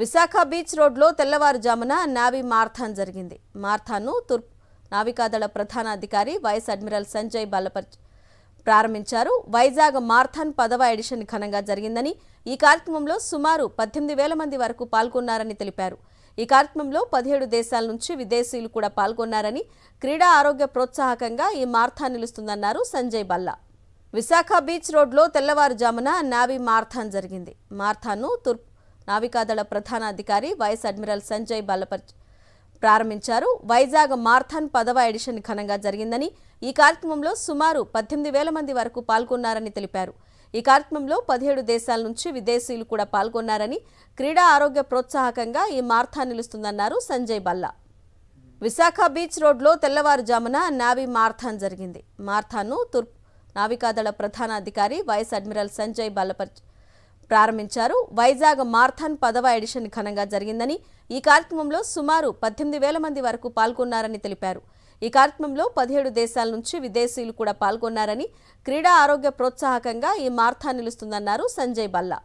Visakha beach రోడ్లో తెల్లవారుజామున navy marathon జరిగింది. మార్థాన్ను తూర్పు నావికాదళ ప్రధాన అధికారి వైస్ అడ్మిరల్ సంజయ్ బల్లపర్ ప్రారంభించారు. వైజాగ్ మార్థాన్ 10వ ఎడిషన్ ఘనంగా జరిగిందని, ఈ కార్యక్రమంలో సుమారు 18,000 మంది వరకు పాల్గొన్నారని తెలిపారు. ఈ కార్యక్రమంలో 17 దేశాల నుంచి విదేశీయులు కూడా పాల్గొన్నారని, క్రీడా ఆరోగ్య ప్రోత్సాహకంగా ఈ మార్థాన్ నిలుస్తుందన్నారు సంజయ్ బల్లా. విశాఖ బీచ్ రోడ్లో తెల్లవారుజామున నావీ మార్థాన్ జరిగింది. మార్థాన్ను తూర్పు నావికాదళ ప్రధాన అధికారి వైస్ అడ్మిరల్ సంజయ్ బల్లపర్ ప్రారంభించారు. వైజాగ్ మార్థాన్ 10వ ఎడిషన్ ఘనంగా జరిగిందని, ఈ కార్యక్రమంలో సుమారు 18,000 మంది వరకు పాల్గొన్నారని తెలిపారు. ఈ కార్యక్రమంలో 17 దేశాల నుంచి విదేశీయులు కూడా పాల్గొన్నారని, క్రీడా ఆరోగ్య ప్రోత్సాహకంగా ఈ మార్థాన్ నిలుస్తుందన్నారు సంజయ్ బల్లా. విశాఖ బీచ్ రోడ్లో తెల్లవారుజామున నావీ మార్థాన్ జరిగింది. మార్థాన్ను తూర్పు నావికాదళ ప్రధాన అధికారి వైస్ అడ్మిరల్ సంజయ్ బల్లపర్ ప్రారంభించారు. వైజాగ్ మార్థాన్ 10వ ఎడిషన్ ఘనంగా జరిగిందని, ఈ కార్యక్రమంలో సుమారు 18,000 మంది వరకు పాల్గొన్నారని తెలిపారు. ఈ కార్యక్రమంలో 17 దేశాల నుంచి విదేశీయులు కూడా పాల్గొన్నారని, క్రీడా ఆరోగ్య ప్రోత్సాహకంగా ఈ మార్థాన్ నిలుస్తుందన్నారు సంజయ్ బల్లా.